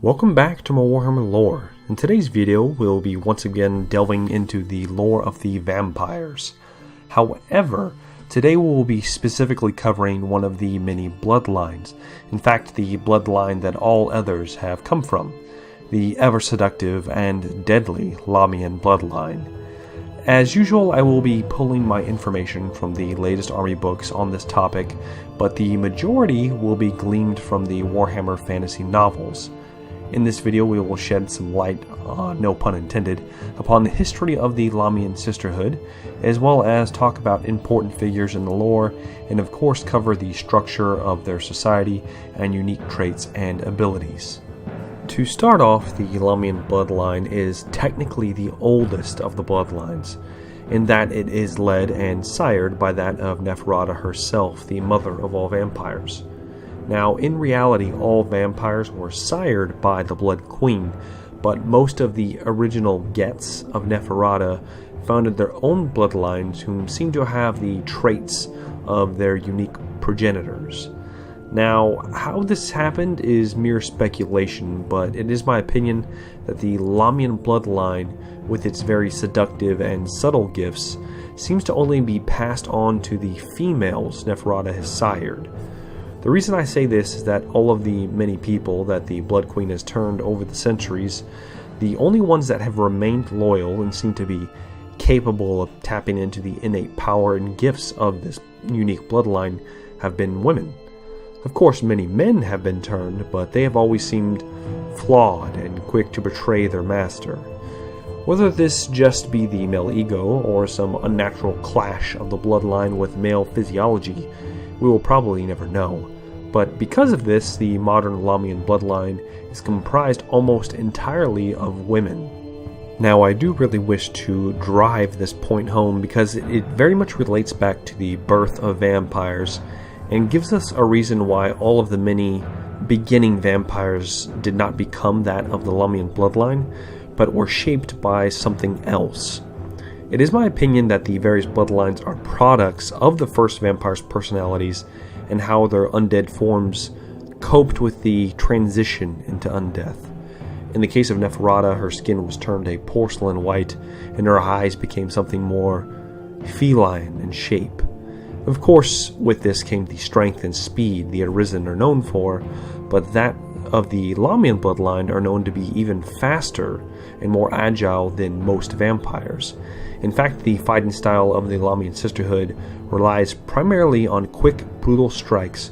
Welcome back to my Warhammer lore. In today's video, we'll be once again delving into the lore of the vampires. However, today we will be specifically covering one of the many bloodlines. In fact, the bloodline that all others have come from. The ever-seductive and deadly Lahmian Bloodline. As usual, I will be pulling my information from the latest army books on this topic, but the majority will be gleaned from the Warhammer fantasy novels. In this video, we will shed some light, no pun intended, upon the history of the Lahmian Sisterhood, as well as talk about important figures in the lore, and of course cover the structure of their society and unique traits and abilities. To start off, the Lahmian bloodline is technically the oldest of the bloodlines, in that it is led and sired by that of Neferata herself, the mother of all vampires. Now, in reality, all vampires were sired by the Blood Queen, but most of the original Gets of Neferata founded their own bloodlines whom seem to have the traits of their unique progenitors. Now, how this happened is mere speculation, but it is my opinion that the Lahmian bloodline, with its very seductive and subtle gifts, seems to only be passed on to the females Neferata has sired. The reason I say this is that all of the many people that the Blood Queen has turned over the centuries, the only ones that have remained loyal and seem to be capable of tapping into the innate power and gifts of this unique bloodline have been women. Of course, many men have been turned, but they have always seemed flawed and quick to betray their master. Whether this just be the male ego or some unnatural clash of the bloodline with male physiology, we will probably never know, but because of this, the modern Lahmian bloodline is comprised almost entirely of women. Now, I do really wish to drive this point home because it very much relates back to the birth of vampires and gives us a reason why all of the many beginning vampires did not become that of the Lahmian bloodline, but were shaped by something else. It is my opinion that the various bloodlines are products of the first vampire's personalities and how their undead forms coped with the transition into undeath. In the case of Neferata, her skin was turned a porcelain white and her eyes became something more feline in shape. Of course, with this came the strength and speed the Arisen are known for, but that of the Lahmian bloodline are known to be even faster and more agile than most vampires. In fact, the fighting style of the Lahmian Sisterhood relies primarily on quick, brutal strikes,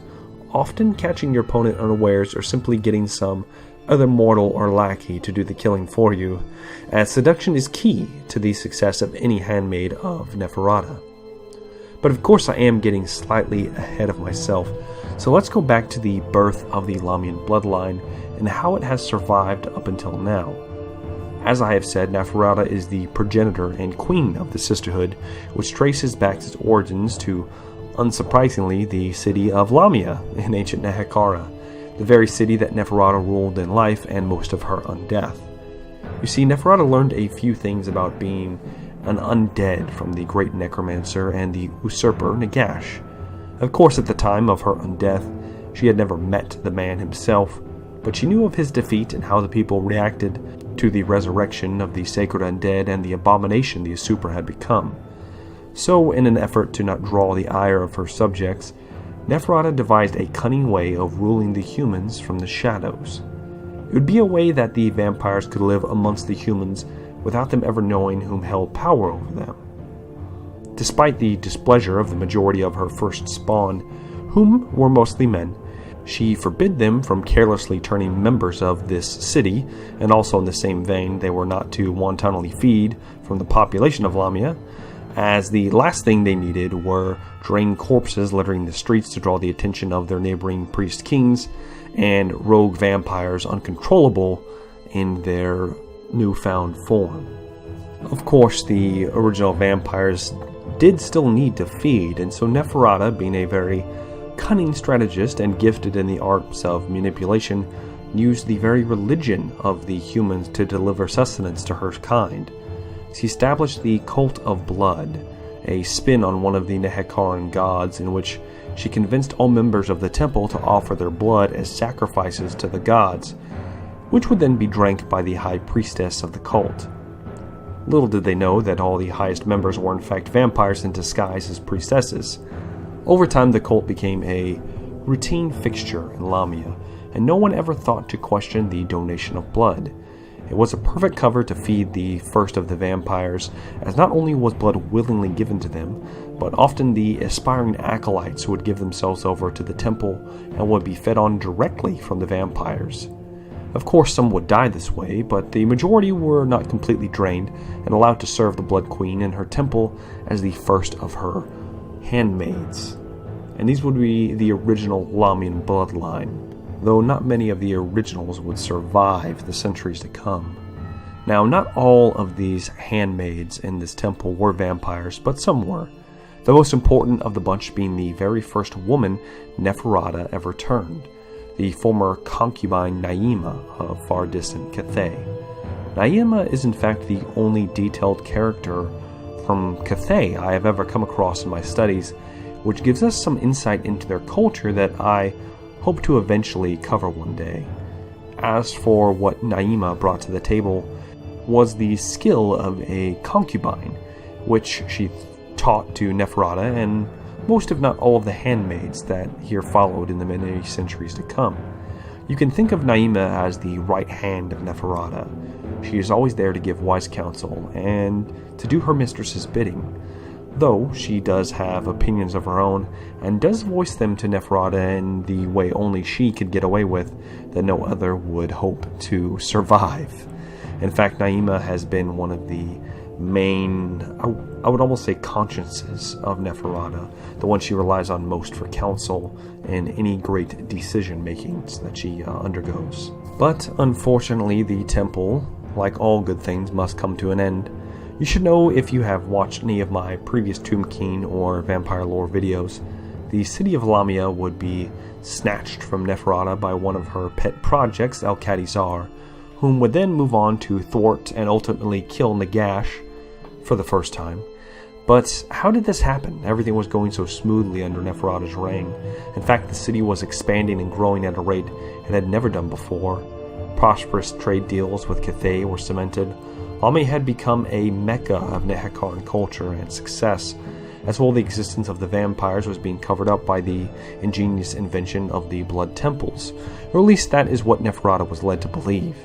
often catching your opponent unawares or simply getting some other mortal or lackey to do the killing for you, as seduction is key to the success of any handmaid of Neferata. But of course I am getting slightly ahead of myself, so let's go back to the birth of the Lahmian bloodline and how it has survived up until now. As I have said, Neferata is the progenitor and queen of the sisterhood, which traces back its origins to, unsurprisingly, the city of Lamia in ancient Nehekhara, the very city that Neferata ruled in life and most of her undeath. You see, Neferata learned a few things about being an undead from the great necromancer and the usurper Nagash. Of course, at the time of her undeath, she had never met the man himself, but she knew of his defeat and how the people reacted to the resurrection of the sacred undead and the abomination the usurper had become. So, in an effort to not draw the ire of her subjects, Neferata devised a cunning way of ruling the humans from the shadows. It would be a way that the vampires could live amongst the humans without them ever knowing whom held power over them. Despite the displeasure of the majority of her first spawn, whom were mostly men, she forbid them from carelessly turning members of this city, and also in the same vein they were not to wantonly feed from the population of Lamia, as the last thing they needed were drained corpses littering the streets to draw the attention of their neighboring priest kings, and rogue vampires uncontrollable in their newfound form. Of course, the original vampires did still need to feed, and so Neferata, being a very cunning strategist and gifted in the arts of manipulation, used the very religion of the humans to deliver sustenance to her kind. She established the Cult of Blood, a spin on one of the Nehekharan gods, in which she convinced all members of the temple to offer their blood as sacrifices to the gods, which would then be drank by the high priestess of the cult. Little did they know that all the highest members were in fact vampires in disguise as priestesses. Over time, the cult became a routine fixture in Lamia, and no one ever thought to question the donation of blood. It was a perfect cover to feed the first of the vampires, as not only was blood willingly given to them, but often the aspiring acolytes would give themselves over to the temple and would be fed on directly from the vampires. Of course, some would die this way, but the majority were not completely drained and allowed to serve the Blood Queen in her temple as the first of her handmaids. And these would be the original Lahmian Bloodline, though not many of the originals would survive the centuries to come. Now, not all of these handmaids in this temple were vampires, but some were, the most important of the bunch being the very first woman Neferata ever turned, the former concubine Naima of far distant Cathay. Naima is in fact the only detailed character from Cathay I have ever come across in my studies, which gives us some insight into their culture that I hope to eventually cover one day. As for what Naima brought to the table was the skill of a concubine, which she taught to Neferata and most if not all of the handmaids that here followed in the many centuries to come. You can think of Naima as the right hand of Neferata. She is always there to give wise counsel and to do her mistress's bidding, though she does have opinions of her own and does voice them to Neferata in the way only she could get away with, that no other would hope to survive. In fact, Naima has been one of the main, I would almost say, consciences of Neferata, the one she relies on most for counsel in any great decision makings that she undergoes. But unfortunately, the temple, like all good things, must come to an end. You should know, if you have watched any of my previous Tomb King or Vampire Lore videos, the city of Lamia would be snatched from Neferata by one of her pet projects, Al-Khadizar, whom would then move on to thwart and ultimately kill Nagash for the first time. But how did this happen? Everything was going so smoothly under Neferata's reign. In fact, the city was expanding and growing at a rate it had never done before. Prosperous trade deals with Cathay were cemented. Lamia had become a mecca of Nehekaran culture and success, as well the existence of the vampires was being covered up by the ingenious invention of the blood temples, or at least that is what Neferata was led to believe.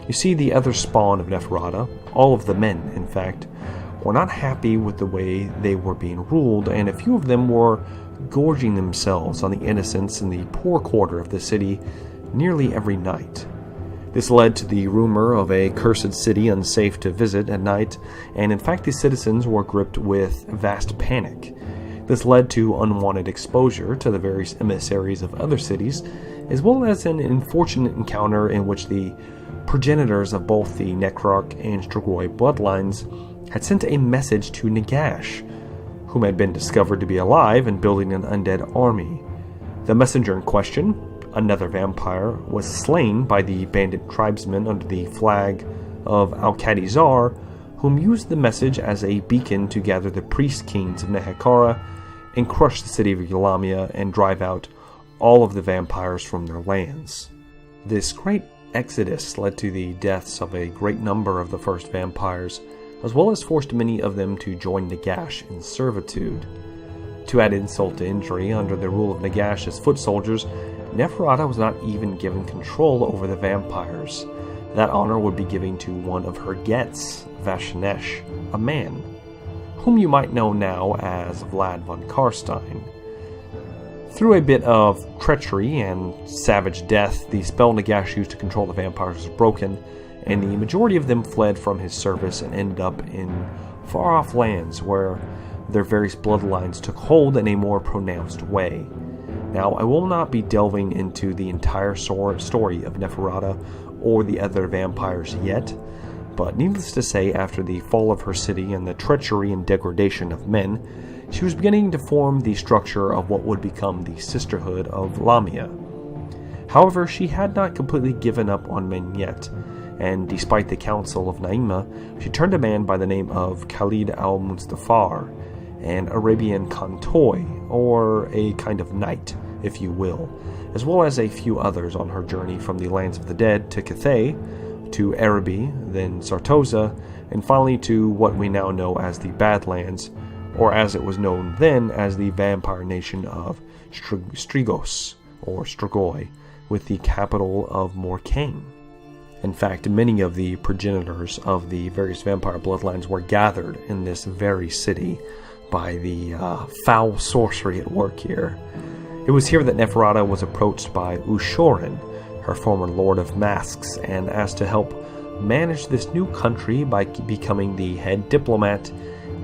You see, the other spawn of Neferata, all of the men in fact, were not happy with the way they were being ruled, and a few of them were gorging themselves on the innocents in the poor quarter of the city nearly every night. This led to the rumor of a cursed city unsafe to visit at night, and in fact the citizens were gripped with vast panic. This led to unwanted exposure to the various emissaries of other cities, as well as an unfortunate encounter in which the progenitors of both the Necrarch and Strigoi bloodlines had sent a message to Nagash, whom had been discovered to be alive and building an undead army. The messenger in question, another vampire, was slain by the bandit tribesmen under the flag of Al-Khadizar, whom used the message as a beacon to gather the priest kings of Nehekara and crush the city of Lamia and drive out all of the vampires from their lands. This great exodus led to the deaths of a great number of the first vampires, as well as forced many of them to join Nagash in servitude. To add insult to injury, under the rule of Nagash as foot soldiers, Neferata was not even given control over the vampires. That honor would be given to one of her Gets, Vashnesh, a man, whom you might know now as Vlad von Karstein. Through a bit of treachery and savage death, the spell Nagash used to control the vampires was broken, and the majority of them fled from his service and ended up in far-off lands where their various bloodlines took hold in a more pronounced way. Now, I will not be delving into the entire story of Neferata or the other vampires yet, but needless to say, after the fall of her city and the treachery and degradation of men, she was beginning to form the structure of what would become the Sisterhood of Lamia. However, she had not completely given up on men yet, and despite the counsel of Naima, she turned a man by the name of Khalid al-Mustafar, an Arabian Khantoy, or a kind of knight, if you will, as well as a few others on her journey from the lands of the dead to Cathay, to Araby, then Sartosa, and finally to what we now know as the Badlands, or as it was known then as the vampire nation of Strigos, or Strigoi, with the capital of Morcaine. In fact, many of the progenitors of the various vampire bloodlines were gathered in this very city by the foul sorcery at work here. It was here that Neferata was approached by Ushorin, her former Lord of Masks, and asked to help manage this new country by becoming the head diplomat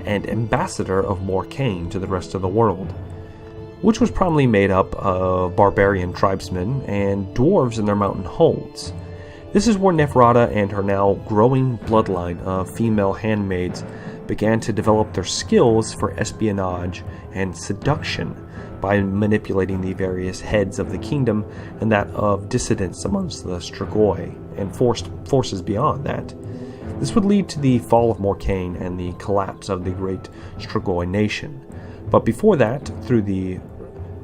and ambassador of Morcaine to the rest of the world, which was primarily made up of barbarian tribesmen and dwarves in their mountain holds. This is where Neferata and her now growing bloodline of female handmaids began to develop their skills for espionage and seduction by manipulating the various heads of the kingdom and that of dissidents amongst the Strigoi and forces beyond that. This would lead to the fall of Morcaine and the collapse of the great Strigoi nation. But before that, through the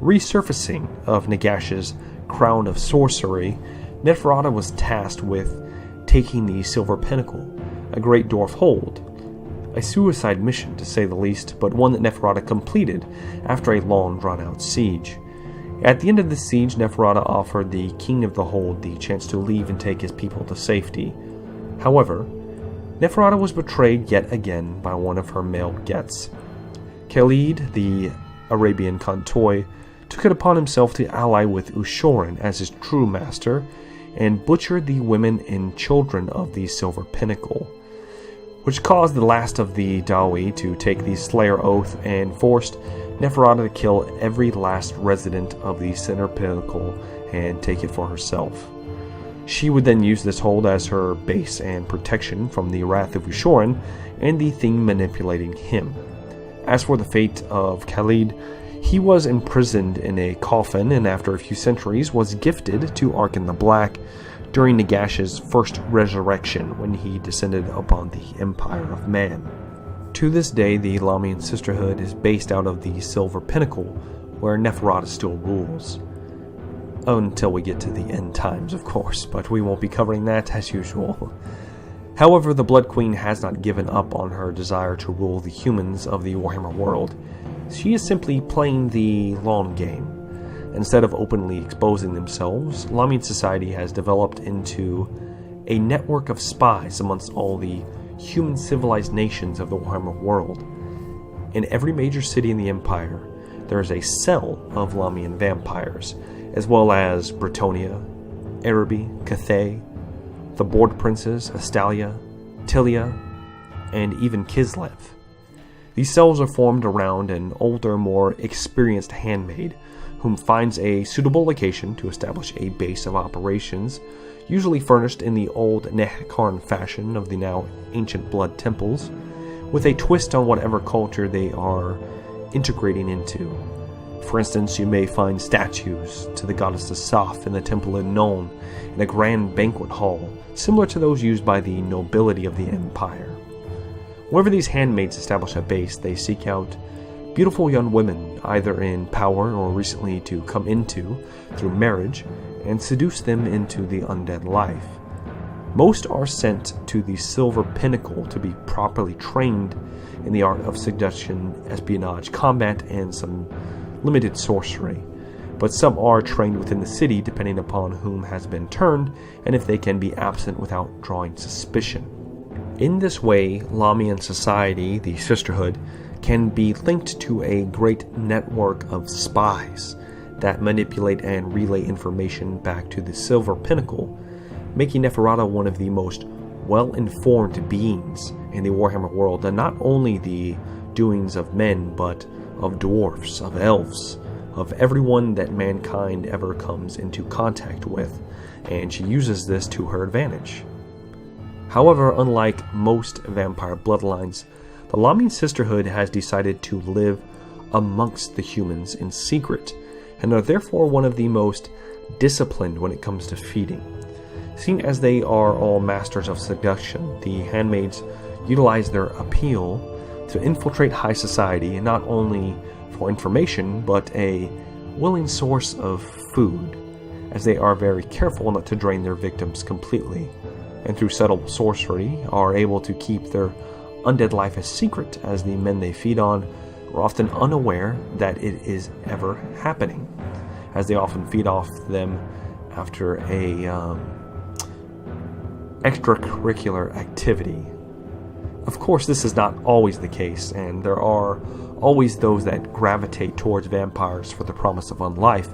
resurfacing of Nagash's crown of sorcery, Neferata was tasked with taking the Silver Pinnacle, a great dwarf hold. A suicide mission, to say the least, but one that Neferata completed after a long, drawn-out siege. At the end of the siege, Neferata offered the king of the hold the chance to leave and take his people to safety. However, Neferata was betrayed yet again by one of her male Gets. Khalid, the Arabian Khantoy, took it upon himself to ally with Ushorin as his true master, and butchered the women and children of the Silver Pinnacle, which caused the last of the Dawi to take the Slayer Oath and forced Neferata to kill every last resident of the Center Pinnacle and take it for herself. She would then use this hold as her base and protection from the wrath of Ushorin and the thing manipulating him. As for the fate of Khalid, he was imprisoned in a coffin and after a few centuries was gifted to Arkan the Black during Nagash's first resurrection when he descended upon the Empire of Man. To this day, the Lahmian Sisterhood is based out of the Silver Pinnacle, where Neferata still rules. Until we get to the end times, of course, but we won't be covering that as usual. However, the Blood Queen has not given up on her desire to rule the humans of the Warhammer world. She is simply playing the long game. Instead of openly exposing themselves, Lahmian Society has developed into a network of spies amongst all the human civilized nations of the Warhammer world. In every major city in the Empire, there is a cell of Lahmian vampires, as well as Bretonnia, Araby, Cathay, the Board Princes, Astalia, Tilia, and even Kislev. These cells are formed around an older, more experienced handmaid, whom finds a suitable location to establish a base of operations, usually furnished in the old Nehekarn fashion of the now ancient blood temples, with a twist on whatever culture they are integrating into. For instance, you may find statues to the goddess Asaf in the temple in Non, in a grand banquet hall, similar to those used by the nobility of the empire. Wherever these handmaids establish a base, they seek out beautiful young women, either in power or recently to come into through marriage, and seduce them into the undead life. Most are sent to the Silver Pinnacle to be properly trained in the art of seduction, espionage, combat, and some limited sorcery, but some are trained within the city depending upon whom has been turned and if they can be absent without drawing suspicion. In this way, Lahmian Society, the Sisterhood, can be linked to a great network of spies that manipulate and relay information back to the Silver Pinnacle, making Neferata one of the most well-informed beings in the Warhammer world, and not only the doings of men, but of dwarves, of elves, of everyone that mankind ever comes into contact with, and she uses this to her advantage. However, unlike most vampire bloodlines, the Lahmian Sisterhood has decided to live amongst the humans in secret, and are therefore one of the most disciplined when it comes to feeding. Seeing as they are all masters of seduction, the handmaids utilize their appeal to infiltrate high society, and not only for information, but a willing source of food, as they are very careful not to drain their victims completely, and through subtle sorcery are able to keep their undead life a secret, as the men they feed on are often unaware that it is ever happening, as they often feed off them after a extracurricular activity. Of course, this is not always the case, and there are always those that gravitate towards vampires for the promise of unlife,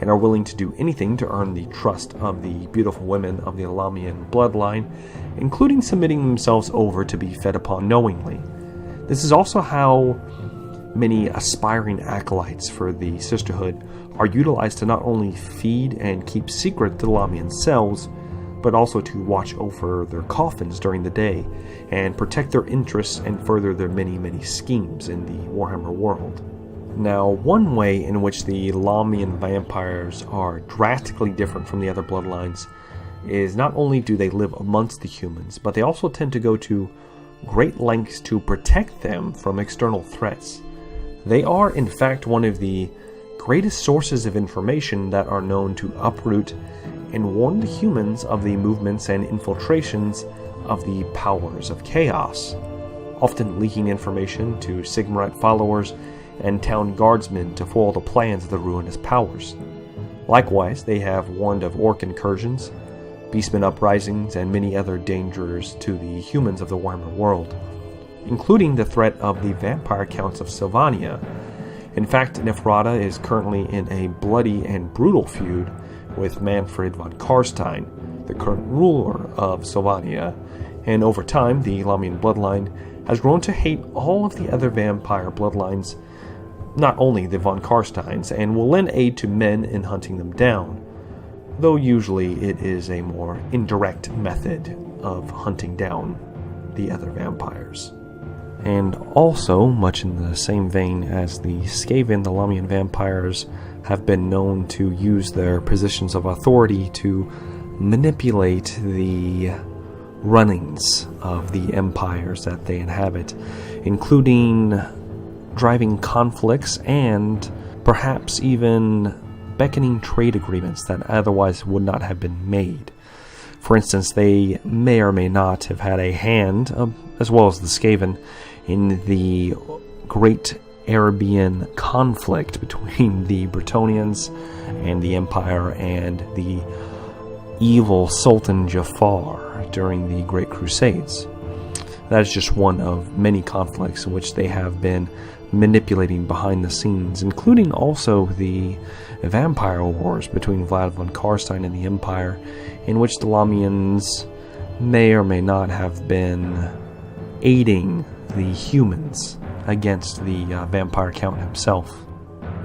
and are willing to do anything to earn the trust of the beautiful women of the Lahmian Bloodline, including submitting themselves over to be fed upon knowingly. This is also how many aspiring acolytes for the Sisterhood are utilized to not only feed and keep secret the Lahmian cells, but also to watch over their coffins during the day and protect their interests and further their many, many schemes in the Warhammer world. Now, one way in which the Lahmian vampires are drastically different from the other bloodlines is not only do they live amongst the humans, but they also tend to go to great lengths to protect them from external threats. They are, in fact, one of the greatest sources of information that are known to uproot and warn the humans of the movements and infiltrations of the powers of chaos, often leaking information to Sigmarit followers and town guardsmen to foil the plans of the ruinous powers. Likewise, they have warned of orc incursions, beastmen uprisings, and many other dangers to the humans of the Warhammer world, including the threat of the vampire counts of Sylvania. In fact, Neferata is currently in a bloody and brutal feud with Manfred von Karstein, the current ruler of Sylvania, and over time the Lahmian bloodline has grown to hate all of the other vampire bloodlines, not only the von Karsteins, and will lend aid to men in hunting them down, though usually it is a more indirect method of hunting down the other vampires. And also, much in the same vein as the Skaven, the Lahmian vampires have been known to use their positions of authority to manipulate the runnings of the empires that they inhabit, including driving conflicts and perhaps even beckoning trade agreements that otherwise would not have been made. For instance, they may or may not have had a hand, as well as the Skaven, in the Great Arabian conflict between the Bretonnians and the Empire and the evil Sultan Jafar during the Great Crusades. That is just one of many conflicts in which they have been manipulating behind the scenes, including also the vampire wars between Vlad von Karstein and the Empire, in which the Lahmians may or may not have been aiding the humans against the vampire count himself.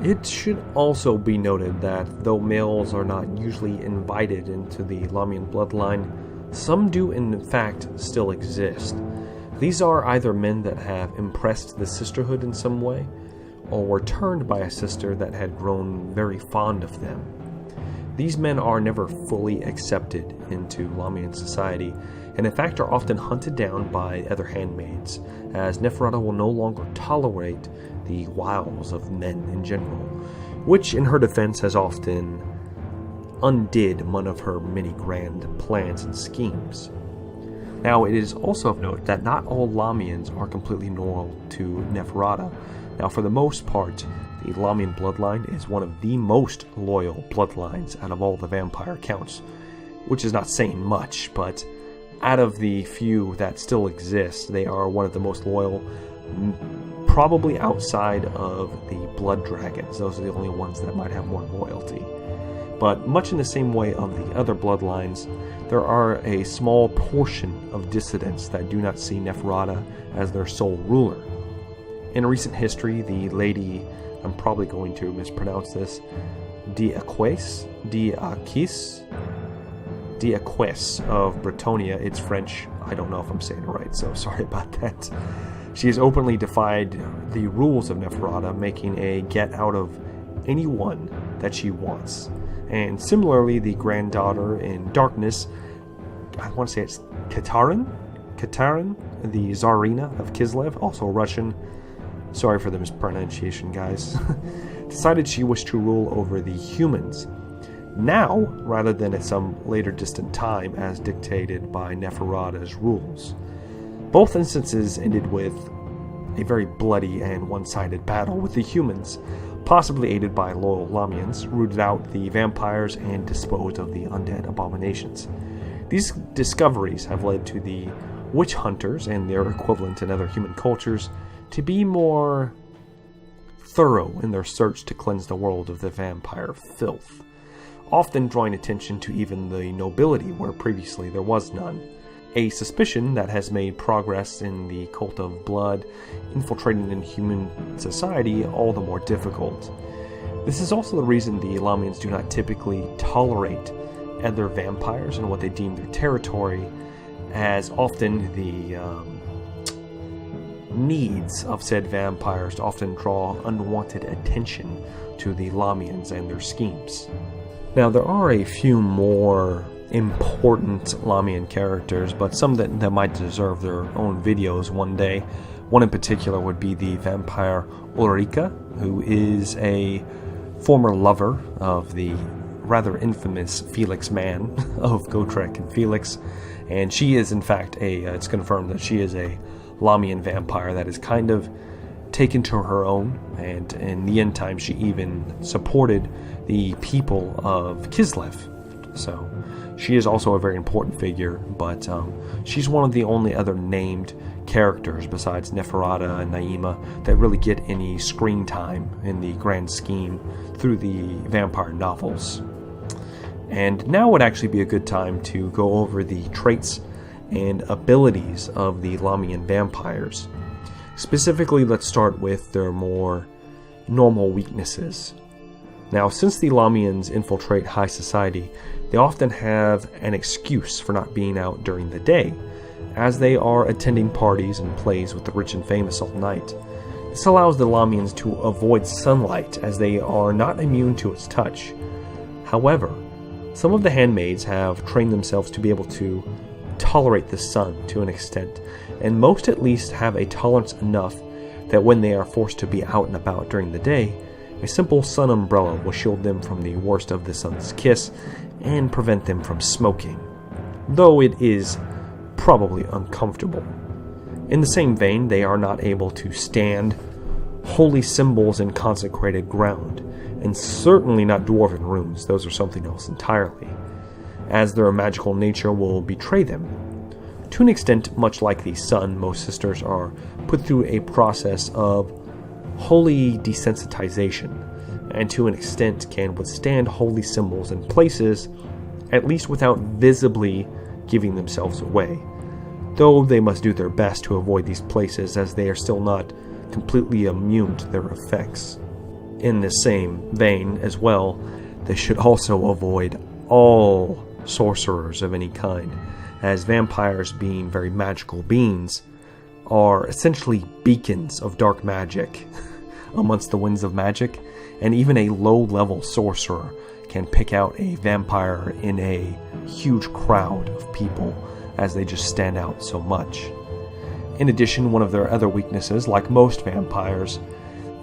It should also be noted that though males are not usually invited into the Lahmian bloodline, some do in fact still exist. These are either men that have impressed the sisterhood in some way, or were turned by a sister that had grown very fond of them. These men are never fully accepted into Lahmian society, and in fact are often hunted down by other handmaids, as Neferata will no longer tolerate the wiles of men in general, which in her defense has often undid one of her many grand plans and schemes. Now, it is also of note that not all Lahmians are completely loyal to Neferata. Now, for the most part, the Lahmian bloodline is one of the most loyal bloodlines out of all the vampire counts, which is not saying much, but out of the few that still exist, they are one of the most loyal, probably outside of the blood dragons. Those are the only ones that might have more loyalty. But much in the same way of the other bloodlines, there are a small portion of dissidents that do not see Neferata as their sole ruler. In recent history, the lady, I'm probably going to mispronounce this, D'Aquis of Bretonnia. It's French. I don't know if I'm saying it right, so sorry about that. She has openly defied the rules of Neferata, making a get out of anyone that she wants. And similarly, the granddaughter in Darkness, I want to say it's Katarin, the Tsarina of Kislev, also Russian, sorry for the mispronunciation, guys, decided she wished to rule over the humans, now rather than at some later distant time as dictated by Neferata's rules. Both instances ended with a very bloody and one-sided battle, with the humans, possibly aided by loyal Lahmians, rooted out the vampires and disposed of the undead abominations. These discoveries have led to the witch hunters and their equivalent in other human cultures to be more thorough in their search to cleanse the world of the vampire filth, often drawing attention to even the nobility where previously there was none. A suspicion that has made progress in the cult of blood infiltrating in human society all the more difficult. This is also the reason the Lahmians do not typically tolerate other vampires in what they deem their territory, as often the needs of said vampires often draw unwanted attention to the Lahmians and their schemes. Now, there are a few more important Lahmian characters, but some that might deserve their own videos one day. One in particular would be the vampire Ulrika, who is a former lover of the rather infamous Felix Man of Gotrek and Felix, and she is in fact it's confirmed that she is a Lahmian vampire that is kind of taken to her own, and in the end time she even supported the people of Kislev. So she is also a very important figure, but she's one of the only other named characters besides Neferata and Naima that really get any screen time in the grand scheme through the vampire novels. And now would actually be a good time to go over the traits and abilities of the Lahmian vampires. Specifically, let's start with their more normal weaknesses. Now, since the Lahmians infiltrate high society, they often have an excuse for not being out during the day, as they are attending parties and plays with the rich and famous all night. This allows the Lahmians to avoid sunlight, as they are not immune to its touch. However, some of the handmaids have trained themselves to be able to tolerate the sun to an extent, and most at least have a tolerance enough that when they are forced to be out and about during the day, a simple sun umbrella will shield them from the worst of the sun's kiss and prevent them from smoking, though it is probably uncomfortable. In the same vein, they are not able to stand holy symbols in consecrated ground, and certainly not dwarven runes. Those are something else entirely, as their magical nature will betray them. To an extent, much like the sun, most sisters are put through a process of holy desensitization, and to an extent can withstand holy symbols and places, at least without visibly giving themselves away, though they must do their best to avoid these places, as they are still not completely immune to their effects. In the same vein as well, they should also avoid all sorcerers of any kind, as vampires, being very magical beings, are essentially beacons of dark magic amongst the winds of magic, and even a low-level sorcerer can pick out a vampire in a huge crowd of people, as they just stand out so much. In addition, one of their other weaknesses, like most vampires,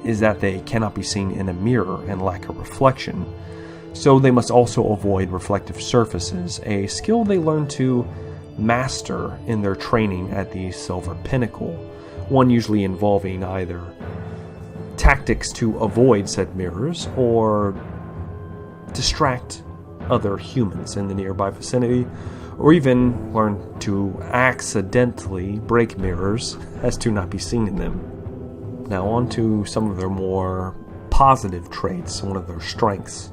is that they cannot be seen in a mirror and lack a reflection, so they must also avoid reflective surfaces, a skill they learn to master in their training at the Silver Pinnacle, one usually involving either tactics to avoid said mirrors or distract other humans in the nearby vicinity, or even learn to accidentally break mirrors as to not be seen in them. Now on to some of their more positive traits, one of their strengths.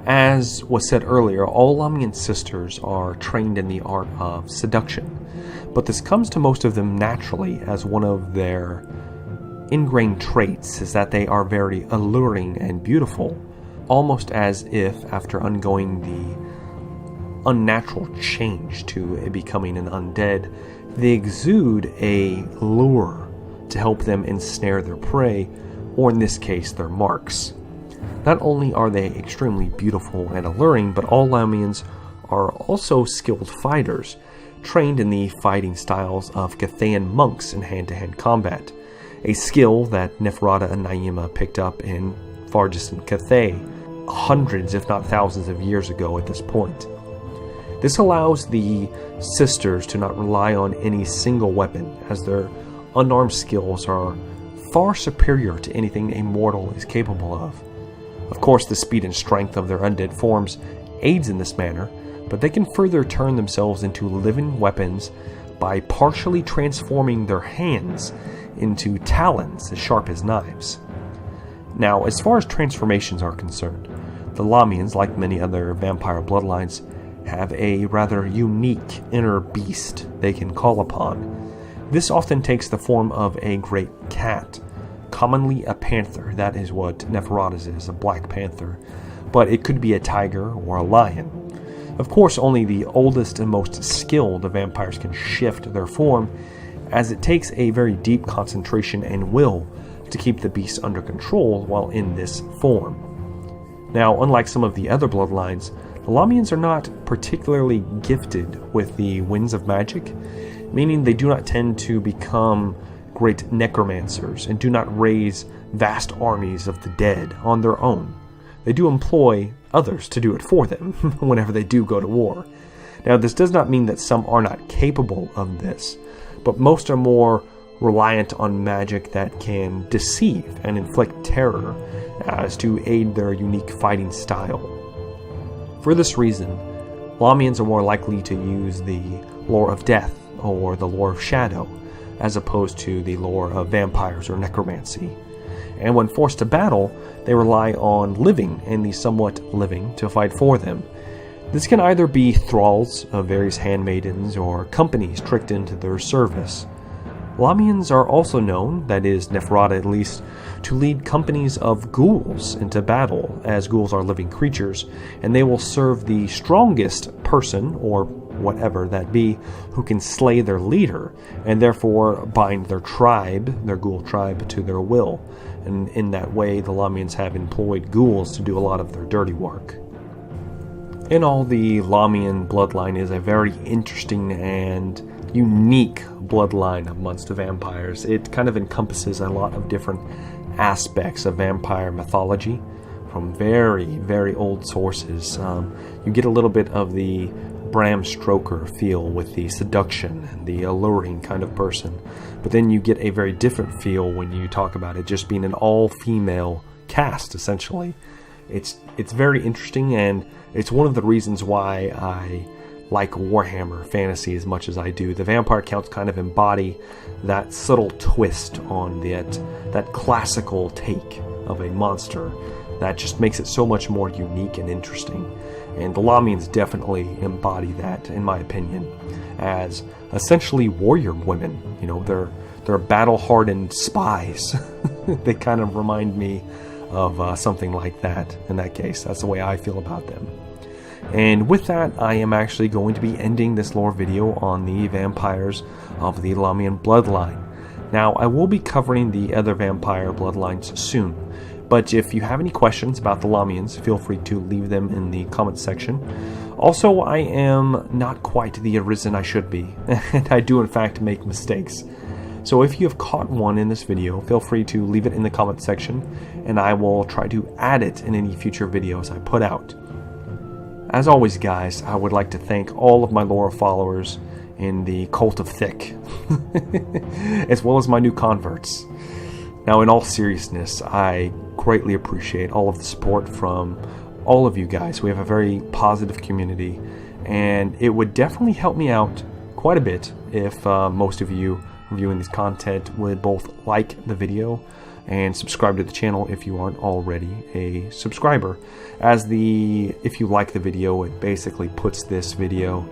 As was said earlier, all Lahmian sisters are trained in the art of seduction, but this comes to most of them naturally, as one of their ingrained traits is that they are very alluring and beautiful, almost as if after undergoing the unnatural change to becoming an undead, they exude a lure to help them ensnare their prey, or in this case, their marks. Not only are they extremely beautiful and alluring, but all Lahmians are also skilled fighters, trained in the fighting styles of Gathayan monks in hand-to-hand combat, a skill that Neferata and Naima picked up in far distant Cathay hundreds if not thousands of years ago at this point. This allows the sisters to not rely on any single weapon, as their unarmed skills are far superior to anything a mortal is capable of. Of course, the speed and strength of their undead forms aids in this manner, but they can further turn themselves into living weapons by partially transforming their hands into talons as sharp as knives. Now, as far as transformations are concerned, the Lahmians, like many other vampire bloodlines, have a rather unique inner beast they can call upon. This often takes the form of a great cat, commonly a panther. That is what Neferata's is, a black panther, but it could be a tiger or a lion. Of course, only the oldest and most skilled of vampires can shift their form, as it takes a very deep concentration and will to keep the beast under control while in this form. Now, unlike some of the other bloodlines, the Lahmians are not particularly gifted with the winds of magic, meaning they do not tend to become great necromancers and do not raise vast armies of the dead on their own. They do employ others to do it for them whenever they do go to war. Now, this does not mean that some are not capable of this, but most are more reliant on magic that can deceive and inflict terror as to aid their unique fighting style. For this reason, Lahmians are more likely to use the lore of death or the lore of shadow, as opposed to the lore of vampires or necromancy. And when forced to battle, they rely on living and the somewhat living to fight for them. This can either be thralls of various handmaidens or companies tricked into their service. Lahmians are also known, that is, Neferata at least, to lead companies of ghouls into battle, as ghouls are living creatures, and they will serve the strongest person, or whatever that be, who can slay their leader, and therefore bind their tribe, their ghoul tribe, to their will. And in that way, the Lahmians have employed ghouls to do a lot of their dirty work. In all, the Lahmian bloodline is a very interesting and unique bloodline amongst the vampires. It kind of encompasses a lot of different aspects of vampire mythology from very, very old sources. You get a little bit of the Bram Stoker feel with the seduction and the alluring kind of person, but then you get a very different feel when you talk about it just being an all-female cast, essentially. It's very interesting, and it's one of the reasons why I like Warhammer fantasy as much as I do. The vampire counts kind of embody that subtle twist on that classical take of a monster that just makes it so much more unique and interesting. And the Lahmians definitely embody that, in my opinion, as essentially warrior women. You know, they're battle-hardened spies. They kind of remind me of something like that in that case. That's the way I feel about them. And with that, I am actually going to be ending this lore video on the vampires of the Lahmian Bloodline. Now, I will be covering the other vampire bloodlines soon, but if you have any questions about the Lahmians, feel free to leave them in the comments section. Also, I am not quite the arisen I should be, and I do in fact make mistakes. So if you have caught one in this video, feel free to leave it in the comments section, and I will try to add it in any future videos I put out. As always, guys, I would like to thank all of my loyal followers in the Cult of Thick, as well as my new converts. Now, in all seriousness, I greatly appreciate all of the support from all of you guys. We have a very positive community, and it would definitely help me out quite a bit if most of you reviewing this content would both like the video and subscribe to the channel if you aren't already a subscriber. If you like the video, it basically puts this video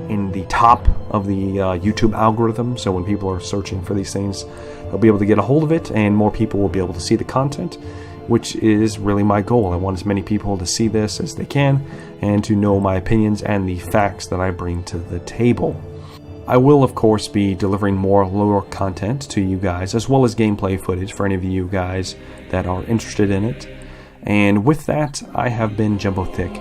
in the top of the YouTube algorithm, so when people are searching for these things, they'll be able to get a hold of it, and more people will be able to see the content, which is really my goal. I want as many people to see this as they can, and to know my opinions and the facts that I bring to the table. I will, of course, be delivering more lore content to you guys, as well as gameplay footage for any of you guys that are interested in it. And with that, I have been Jumbo Thick.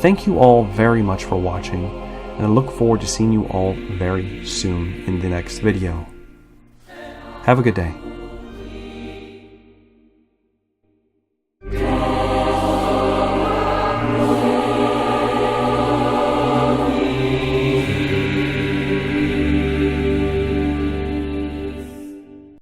Thank you all very much for watching, and I look forward to seeing you all very soon in the next video. Have a good day.